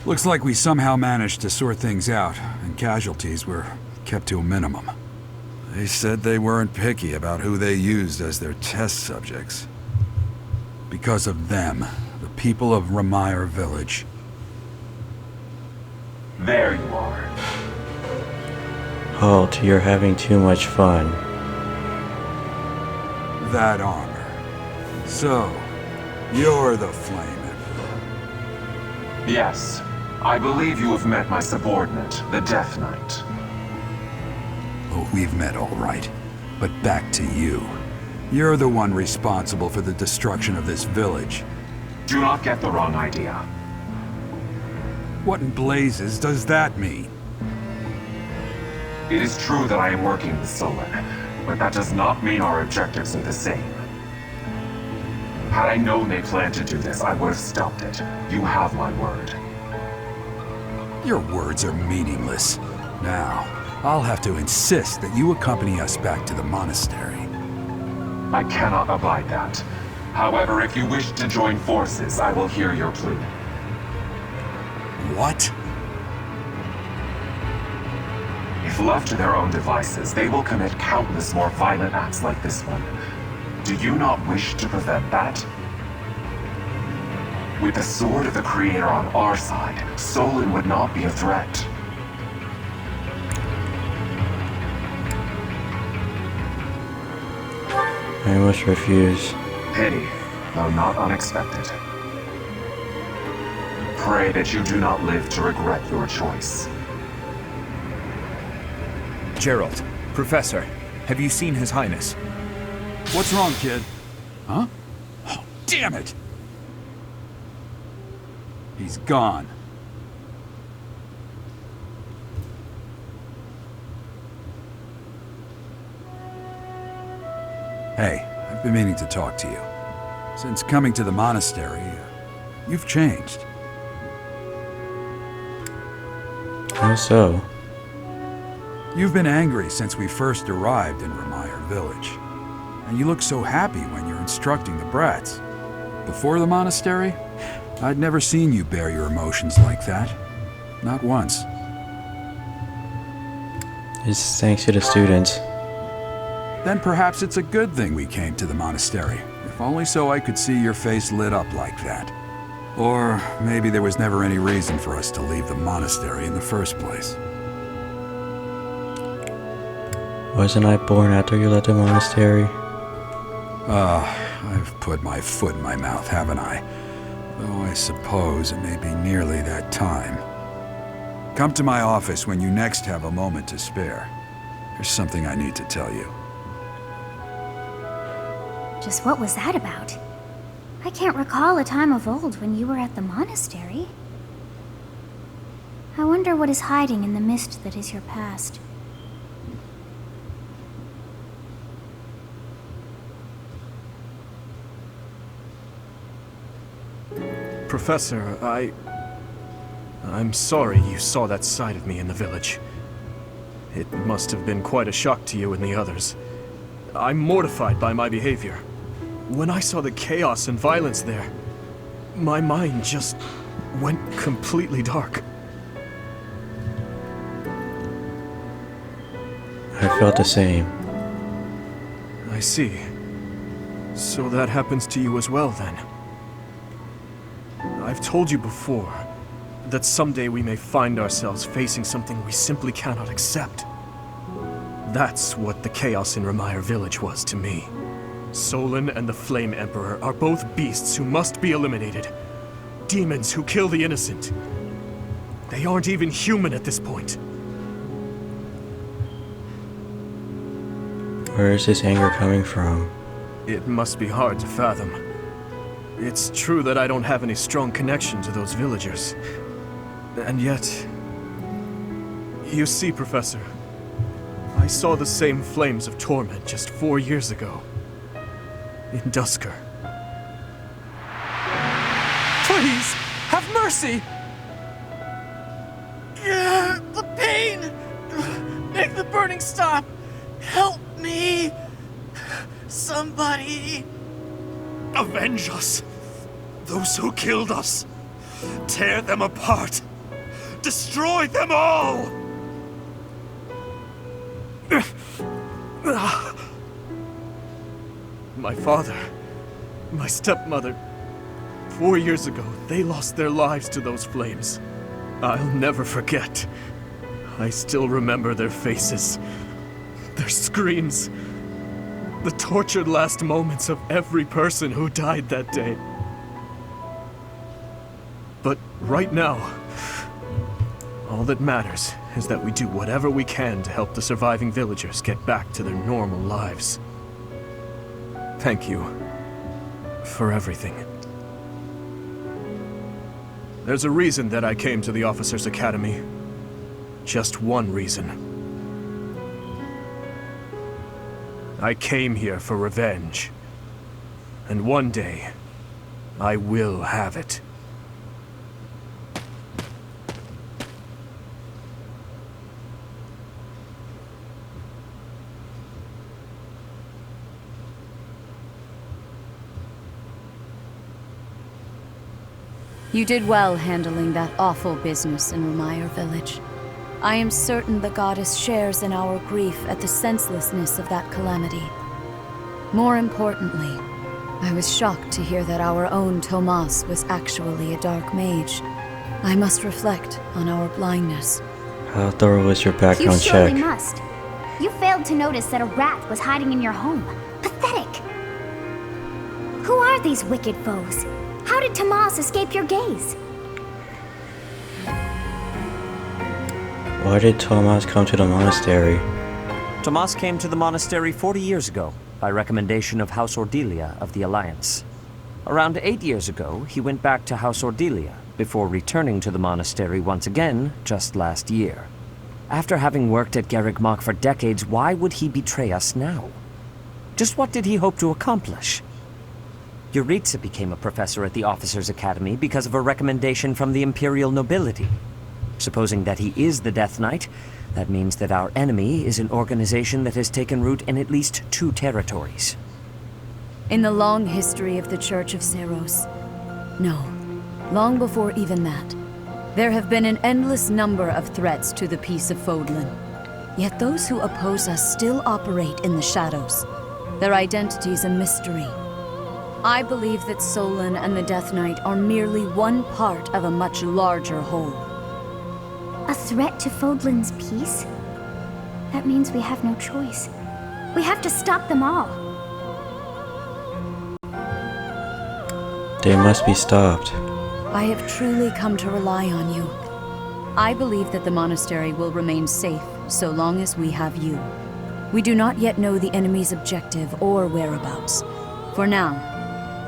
Looks like we somehow managed to sort things out, and casualties were kept to a minimum. They said they weren't picky about who they used as their test subjects. Because of them, the people of Ramire Village. There you are. Halt, you're having too much fun. That armor. So, you're the Flame Emperor. Yes. I believe you have met my subordinate, the Death Knight. Oh, we've met all right. But back to you. You're the one responsible for the destruction of this village. Do not get the wrong idea. What in blazes does that mean? It is true that I am working with Solon, but that does not mean our objectives are the same. Had I known they planned to do this, I would have stopped it. You have my word. Your words are meaningless. Now, I'll have to insist that you accompany us back to the monastery. I cannot abide that. However, if you wish to join forces, I will hear your plea. What? If left to their own devices, they will commit countless more violent acts like this one. Do you not wish to prevent that? With the sword of the Creator on our side, Solon would not be a threat. I must refuse. Pity, though not unexpected. Pray that you do not live to regret your choice. Gerald, Professor, have you seen His Highness? What's wrong, kid? Huh? Oh, damn it! He's gone. Hey, I've been meaning to talk to you. Since coming to the monastery, you've changed. How so? You've been angry since we first arrived in Ramire Village. And you look so happy when you're instructing the brats. Before the monastery, I'd never seen you bear your emotions like that. Not once. It's thanks to the students. Then perhaps it's a good thing we came to the monastery. If only so I could see your face lit up like that. Or maybe there was never any reason for us to leave the monastery in the first place. Wasn't I born after you left the monastery? I've put my foot in my mouth, haven't I? Though I suppose it may be nearly that time. Come to my office when you next have a moment to spare. There's something I need to tell you. Just what was that about? I can't recall a time of old when you were at the monastery. I wonder what is hiding in the mist that is your past. Professor, I'm sorry you saw that side of me in the village. It must have been quite a shock to you and the others. I'm mortified by my behavior. When I saw the chaos and violence there, my mind just went completely dark. I felt the same. I see. So that happens to you as well, then. I've told you before that someday we may find ourselves facing something we simply cannot accept. That's what the chaos in Ramire Village was to me. Solon and the Flame Emperor are both beasts who must be eliminated. Demons who kill the innocent. They aren't even human at this point. Where is this anger coming from? It must be hard to fathom. It's true that I don't have any strong connection to those villagers. And yet... You see, Professor, I saw the same flames of torment just 4 years ago. In Dusker. Please, have mercy! The pain! Make the burning stop! Help me! Somebody! Avenge us! Those who killed us! Tear them apart! Destroy them all! My father, my stepmother, 4 years ago, they lost their lives to those flames. I'll never forget. I still remember their faces, their screams, the tortured last moments of every person who died that day. But right now, all that matters is that we do whatever we can to help the surviving villagers get back to their normal lives. Thank you for everything. There's a reason that I came to the Officers' Academy. Just one reason. I came here for revenge. And one day, I will have it. You did well handling that awful business in Remire Village. I am certain the goddess shares in our grief at the senselessness of that calamity. More importantly, I was shocked to hear that our own Tomas was actually a dark mage. I must reflect on our blindness. How thorough was your You background surely check? must. You failed to notice that a rat was hiding in your home. Pathetic! Who are these wicked foes? How did Tomas escape your gaze? Why did Tomas come to the monastery? Tomas came to the monastery 40 years ago, by recommendation of House Ordelia of the Alliance. Around 8 years ago, he went back to House Ordelia, before returning to the monastery once again, just last year. After having worked at Garreg for decades, why would he betray us now? Just what did he hope to accomplish? Yuritsa became a professor at the Officers' Academy because of a recommendation from the Imperial nobility. Supposing that he is the Death Knight, that means that our enemy is an organization that has taken root in at least 2 territories. In the long history of the Church of Seros, no, long before even that, there have been an endless number of threats to the peace of Fodlan. Yet those who oppose us still operate in the shadows. Their identity's a mystery. I believe that Solon and the Death Knight are merely one part of a much larger whole. A threat to Fodlan's peace? That means we have no choice. We have to stop them all. They must be stopped. I have truly come to rely on you. I believe that the monastery will remain safe so long as we have you. We do not yet know the enemy's objective or whereabouts. For now,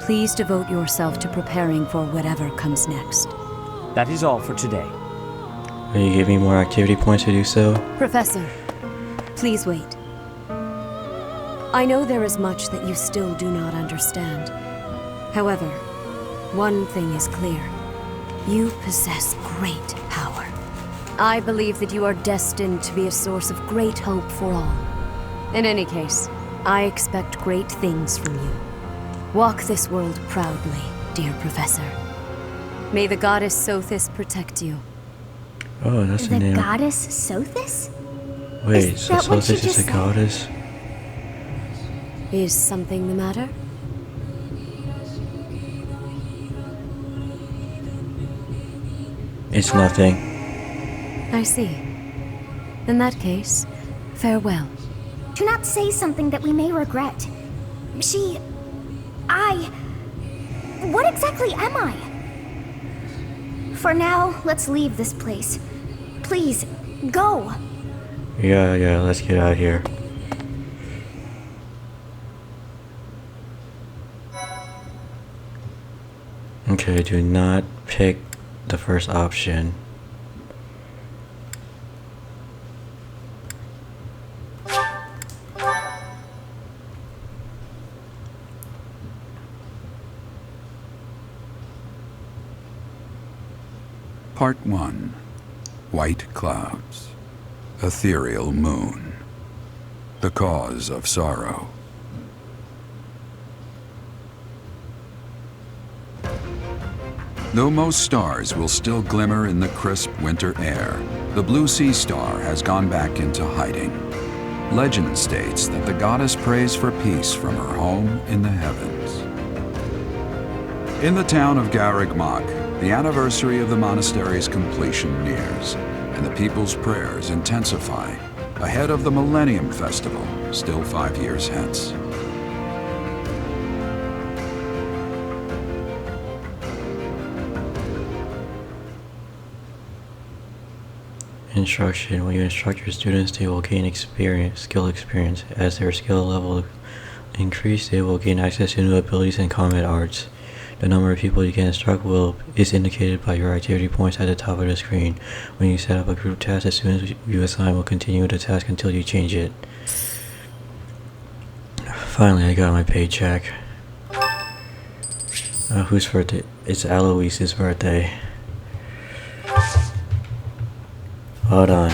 please devote yourself to preparing for whatever comes next. That is all for today. Will you give me more activity points to do so? Professor, please wait. I know there is much that you still do not understand. However, one thing is clear. You possess great power. I believe that you are destined to be a source of great hope for all. In any case, I expect great things from you. Walk this world proudly, dear Professor. May the goddess Sothis protect you. Oh, that's the The name. goddess Sothis? Wait, Is so that what you Sothis is just a said? goddess? Is something the matter? It's nothing. I see. In that case, farewell. Do not say something that we may regret. What exactly am I? For now, let's leave this place. Please, go! Yeah, let's get out of here. Okay, do not pick the first option. Part 1. White clouds. Ethereal moon. The cause of sorrow. Though most stars will still glimmer in the crisp winter air, the blue sea star has gone back into hiding. Legend states that the goddess prays for peace from her home in the heavens. In the town of Garreg-Mach, the anniversary of the monastery's completion nears, and the people's prayers intensify ahead of the Millennium Festival, still 5 years hence. Instruction. When you instruct your students, they will gain skill experience. As their skill level increase, they will gain access to new abilities and combat arts. The number of people you can instruct is indicated by your activity points at the top of the screen. When you set up a group task, the students you assign will continue the task until you change it. Finally, I got my paycheck. Whose birthday? It's Aloise's birthday. Hold on.